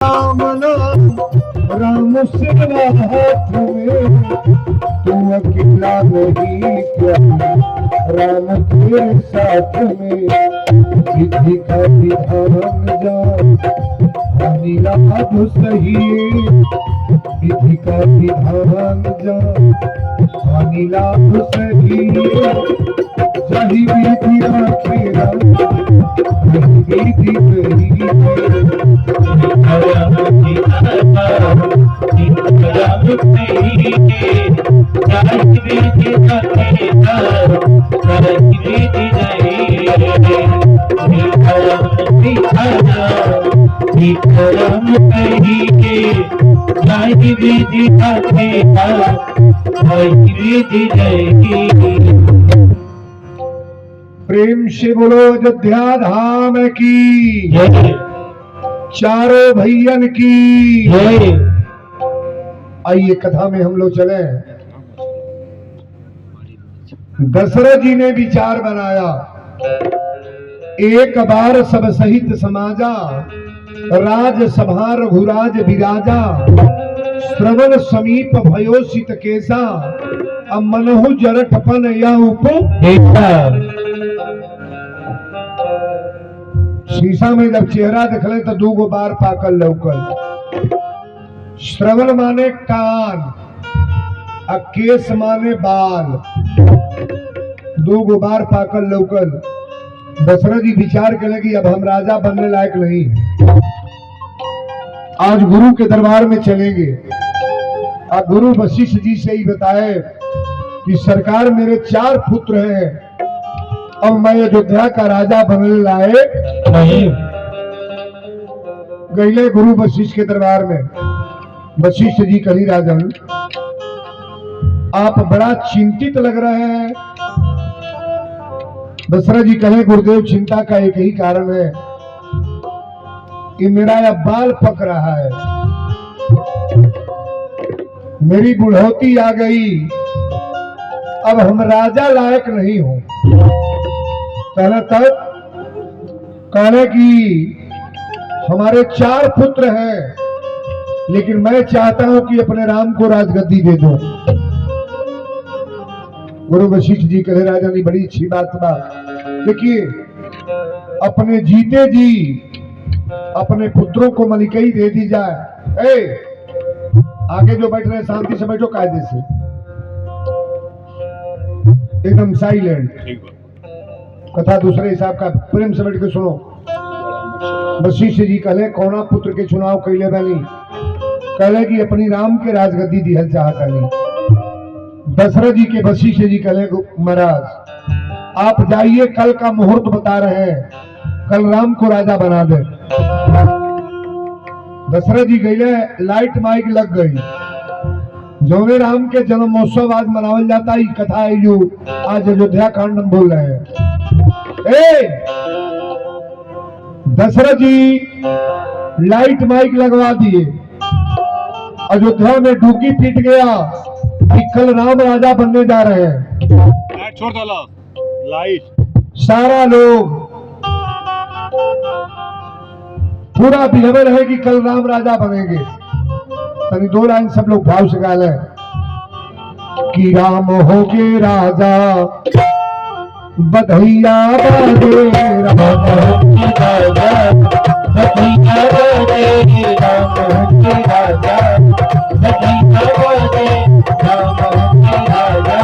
राम नाम राम सेवा हाथ में, तू अकेला नहीं क्या राम तेरे साथ में। विधि का विधान जा नीला सही, विधि का विधान जा नीला सही। सही विधि रखेगा विधि प्रेम से बोलो अयोध्या धाम की, चारों भैयन की। आइए कथा में हम लोग चले। दशरथ जी ने विचार बनाया, एक बार सब सहित समाजा, राजसभा रघुराज विराजा। श्रवण समीप भयोषित केसा, अब मनहु जरठपन या शीशा में जब चेहरा दिखले तो दू गो बार पाकल लौकल। श्रवण माने कान, केस माने बाल, दू गो बार पाकल लौकल। दशरथ जी विचार करें कि अब हम राजा बनने लायक नहीं, आज गुरु के दरबार में चलेंगे। अब गुरु वशिष्ठ जी से ही बताए कि सरकार मेरे 4 पुत्र हैं, अब मैं अयोध्या का राजा बनने लायक नहीं। गईले गुरु वशिष्ठ के दरबार में। वशिष्ठ जी कही राजन, आप बड़ा चिंतित लग रहे हैं। दशरथ जी कहे गुरुदेव, चिंता का एक ही कारण है कि मेरा यह बाल पक रहा है, मेरी बुढ़ौती आ गई, अब हम राजा लायक नहीं हूं। कहना तब कहने कि हमारे 4 पुत्र हैं, लेकिन मैं चाहता हूं कि अपने राम को राजगद्दी दे दो। गुरु वशिष्ठ जी कहे राजा ने बड़ी अच्छी बात बा। देखिए, अपने जीते जी अपने पुत्रों को मलिकई दे दी जाए। आगे जो बैठ रहे शांति से बैठो, कायदे से एकदम साइलेंट। कथा दूसरे हिसाब का, प्रेम से बैठ के सुनो। वशिष्ठ जी कहले कौना पुत्र के चुनाव कैले बनी? कहले कि अपनी राम के राजगद्दी दिहल चाहता नहीं। दशरथ जी के वशिष्ठ जी कहले महाराज आप जाइए, कल का मुहूर्त बता रहे हैं, कल राम को राजा बना दे। दशरथ जी गए, लाइट माइक लग गई। जौने राम के जन्म महोत्सव आज मनावल जाता है, कथा है जो आज अयोध्या कांड हम बोल रहे हैं। दशरथ जी लाइट माइक लगवा दिए, अयोध्या में डूकी पीट गया कि कल राम राजा बनने जा रहे हैं। छोड़ दो लाइट। सारा लोग पूरा बिहेवियर है कि कल राम राजा बनेंगे। तनी 2 लाइन सब लोग भाव से गा लें कि राम होगे राजा बधैया बाजे, राम होगे राजा बधैया बाजे, राम होगे राजा बधैया बाजे, राम होगे राजा।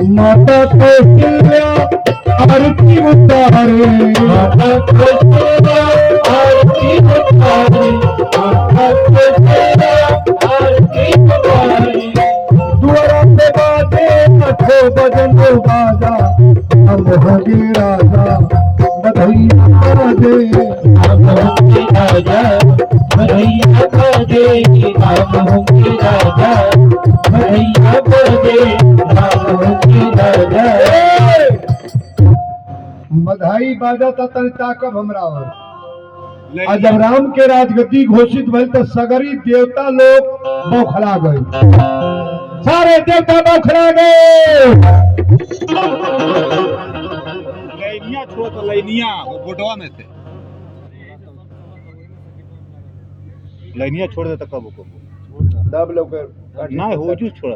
माता कौशल्या आरती उतारे, माता कौशल्या आरती राम होंगे राजा भैया बजे राम होंगे राजा भैया बजे राम होंगे राजा। बधाई बाजा तन ताकब हमरा और आज जब राम के राजगद्दी घोषित भइल तो सगरी देवता लोग बौखला गए, सारे देवता बौखला गए। लैनिया छोड़ तो लैनिया वो बोटवा में से लैनिया छोड़ देता कब को दब लोग ना हो जू छोड़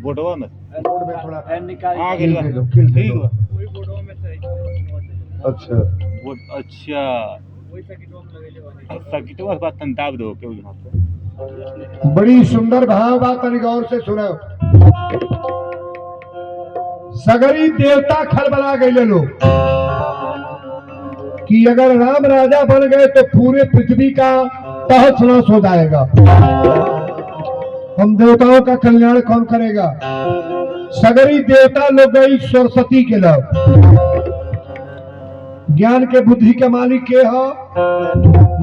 बोटवा में रोड में थोड़ा आगे किल दे दो, किल दे ठीक दो। बा अच्छा वो अच्छा सकिटवा बात तन दाब दो क्यों यहां पे बड़ी सुंदर भाव बात तनी गौर से सुनो। सगरी देवता खलबला गए लोग कि अगर राम राजा बन गए तो पूरे पृथ्वी का तहस नहस हो जाएगा, हम देवताओं का कल्याण कौन करेगा। सगरी देवता लोग गई सरस्वती के लोग, ज्ञान के बुद्धि के मालिक के हो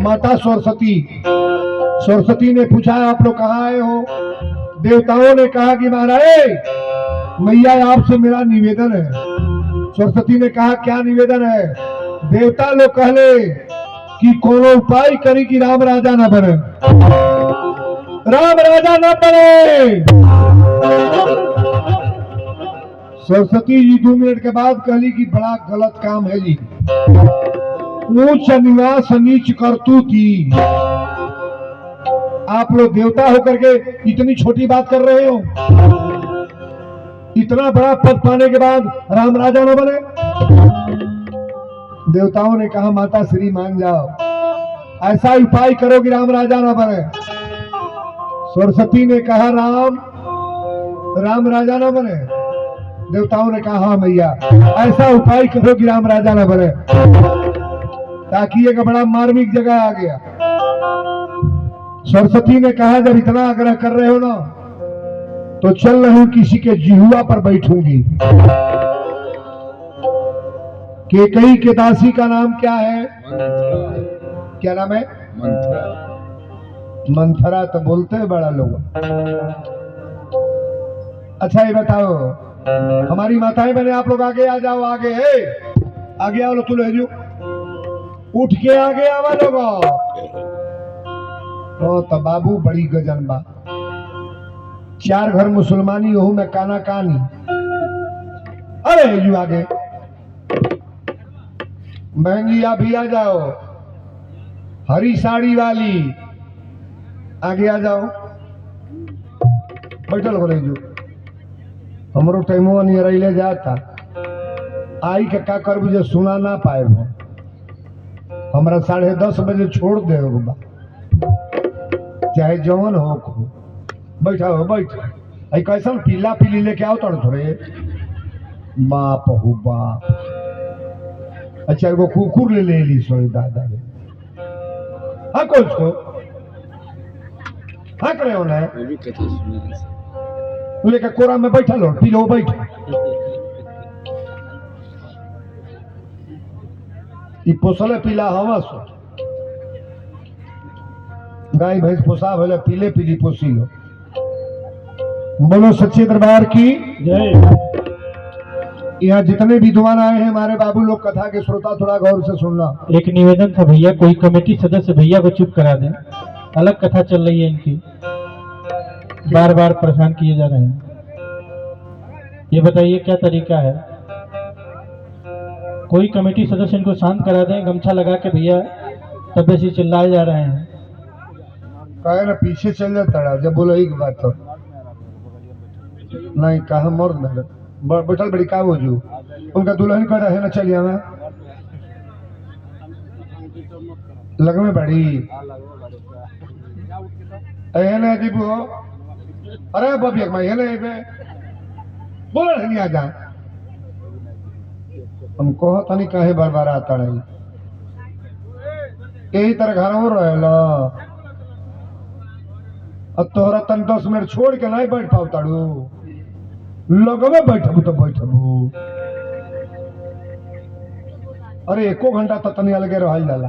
माता सरस्वती। सरस्वती ने पूछा आप लोग कहाँ आए हो। देवताओं ने कहा कि महाराज मैया आपसे मेरा निवेदन है। सरस्वती ने कहा क्या निवेदन है। देवता लोग कहले कि कोनो उपाय करी कि राम राजा न बने, राम राजा न बने। सरस्वती जी 2 मिनट के बाद कहली कि बड़ा गलत काम है जी, ऊंच निवास नीच करतूती। आप लोग देवता होकर के इतनी छोटी बात कर रहे हो, इतना बड़ा पद पाने के बाद राम राजा न बने। देवताओं ने कहा माता श्री मान जाओ, ऐसा उपाय करो कि राम राजा न बने। सरस्वती ने कहा राम राजा न बने। देवताओं ने कहा हाँ मैया ऐसा उपाय करो कि राम राजा न बने। ताकि एक बड़ा मार्मिक जगह आ गया। सरस्वती ने कहा जब इतना आग्रह कर रहे हो ना तो चल रही हूं किसी के जिहुआ पर बैठूंगी। केकई के दासी का नाम क्या है, क्या नाम है? मंथरा तो बोलते हैं बड़ा लोग। अच्छा ये बताओ हमारी माताएं बहने आप लोग आगे आ जाओ, आगे है आगे आओ तू ले जो उठ के आगे आवा लोग। तो बाबू बड़ी गजन बा, 4 घर मुसलमानी हो में काना कानी। अरे जो आगे बहन जी आप भी आ जाओ, हरी साड़ी वाली आगे आ जाओ। बैठल हो रही जो हमरो टाइमो नहीं ले जाता आई के का कर बुझे सुना ना पाए हो। हमरा 10:30 बजे छोड़ दे बा, चाहे जवन हो खो। बैठा हो बैठ आई कैसन पीला पीली लेके आओ तड़ थोड़े बाप हो बाप। अच्छा एगो कुकुर ले ली सोई दादा ने। हाँ कौन को हाँ करे होना है लेके कोरा में बैठा लो पी लो बैठ। पोसले पीला हवा सो गाय भैंस पोसा भले पीले पीली पोसी लो। बोलो सच्चे दरबार की जय। यहाँ जितने विद्वान आए हैं हमारे बाबू लोग कथा के श्रोता थोड़ा गौर से सुनना। एक निवेदन था भैया, कोई कमेटी सदस्य भैया को चुप करा दें, अलग कथा चल रही है इनकी, बार बार परेशान किए जा रहे हैं। ये बताइए क्या तरीका है। कोई कमेटी सदस्य इनको शांत करा दें, गमछा लगा के भैया तबे से चिल्लाए जा रहे हैं। कहे ना पीछे चल जाता जब बोलो एक बात तो नहीं कहा मर्द बैठल बड़ी का हो जू उनका दुल्हन कर रहे ना चलिए मैं लग में बड़ी दीपू अरे बबिया बोल नहीं आ जा हम कहता नहीं कहे बार बार आता नहीं यही तरह घर हो रहे अब तोहरा तन 10 मिनट छोड़ के नहीं बैठ पाओ ताड़ू लगवे बैठबू तो बैठबू। अरे 1 घंटा तो तनी अलगे रह जाला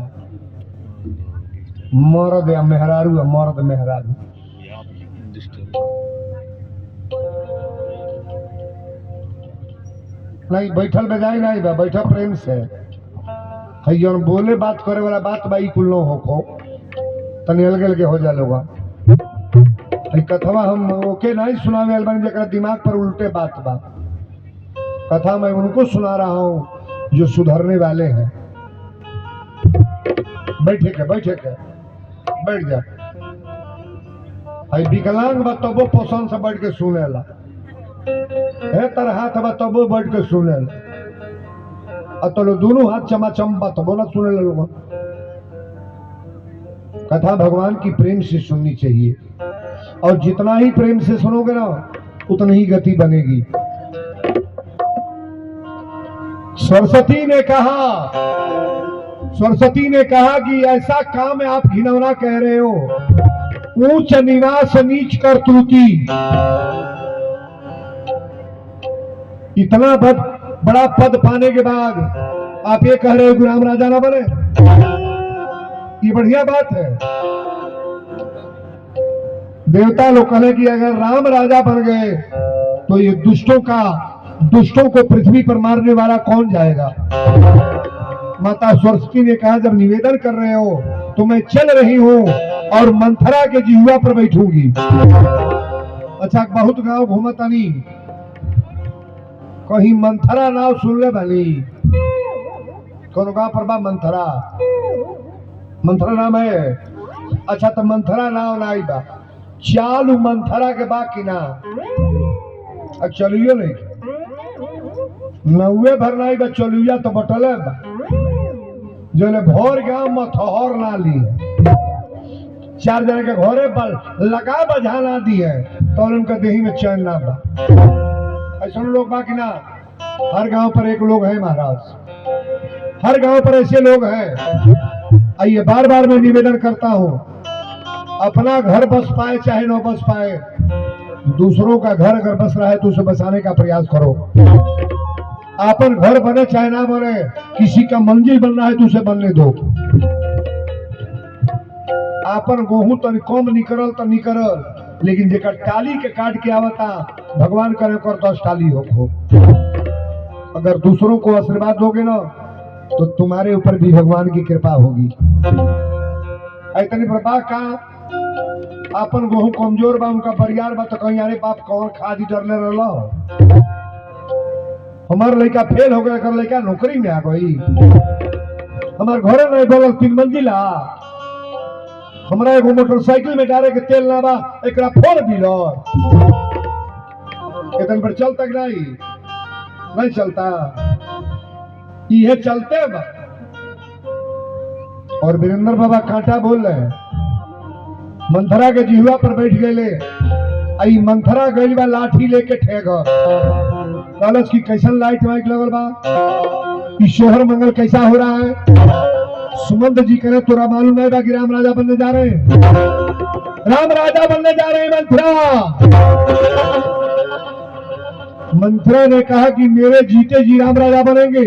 मर्द या मेहरारू है, मर्द मेहरारू। नहीं बैठल बजाई नहीं बा, बैठा प्रेम से है जौन बोले बात करे वाला बात बा, ई कुल न होखो तनी अलगे अलगे हो जा लोगा। कथवा हम ओके नहीं सुनावे वाले बानी जकरा दिमाग पर उल्टे बात बा। कथा मैं उनको सुना रहा हूं जो सुधरने वाले हैं। बैठे के बैठ जा। विकलांग बा तबो पोषण से बैठ के सुनेला, है तर हाथ बा तबो बैठ के सुनेला, तो दोनों हाथ चमाचम बा तबो ना सुने लोग। कथा भगवान की प्रेम से सुननी चाहिए, और जितना ही प्रेम से सुनोगे ना उतनी ही गति बनेगी। सरस्वती ने कहा कि ऐसा काम है आप घिनौना कह रहे हो, ऊंच निवास नीच कर त्रुटि। इतना बड़ा पद पाने के बाद आप ये कह रहे हो कि राम राजा ना बने, ये बढ़िया बात है। देवता लोग कहे कि अगर राम राजा बन गए तो ये दुष्टों को पृथ्वी पर मारने वाला कौन जाएगा। माता सरस्वती ने कहा जब निवेदन कर रहे हो तो मैं चल रही हूं और मंथरा के जिह्वा पर बैठूंगी। अच्छा मंथरा गांव घूमतानी, कहीं मंथरा नाव सुन ले भली, कौन गांव पर बा मंथरा नाम है। अच्छा तो मंथरा नाव ना आई बा, चालू मंथरा के बा कि ना, अब चलियो नहीं नौवे भर नहीं बा, चलिया तो बटले बा जो ने भोर गांव मथहर ना ली, 4 जने के घोरे पर लगा बजा ना दिए तो उनका देही में चैन ना बा। ऐसा लोग बाकी ना, हर गांव पर एक लोग है महाराज, हर गांव पर ऐसे लोग हैं। आइए बार बार मैं निवेदन करता हूं, अपना घर बस पाए चाहे न बस पाए, दूसरों का घर अगर बस रहा है तो उसे बसाने का प्रयास करो। अपन घर बने चाहे ना बने, किसी का मंजिल बन रहा है तो उसे बनने दो। अपन गेहूं तो कम निकल तो निकल, लेकिन जेकर टाली के काट के आवता भगवान करे कर 10 टाली हो। अगर दूसरों को आशीर्वाद दोगे ना तो तुम्हारे ऊपर भी भगवान की कृपा होगी। इतनी बर्बाद का अपन गेहूं कमजोर बा, उनका बरियार बा तो कहीं अरे बाप कौन खादी डरले रहो, हमार लड़का फेल हो गया, लड़का नौकरी में आ गई, हमार घरे नहीं बगल 3 मंजिला, हमरा एगो मोटरसाइकिल में डाले के तेल ना बा, एक 4 व्हीलर इतन पर चलता नहीं चलता, ये चलते बा। और वीरेंद्र बाबा कांटा बोल रहे हैं, मंथरा के जिह्वा पर बैठ गए, आई मंथरा गई बा लाठी लेके ठेगा, कॉलेज की कैसन लाइट वाइट लगल बा, ईश्वर मंगल कैसा हो रहा है। सुमंत जी करे तोरा मालूम है कि राम राजा बनने जा रहे हैं, राम राजा बनने जा रहे हैं मंथरा ने कहा कि मेरे जीते जी राम राजा बनेंगे।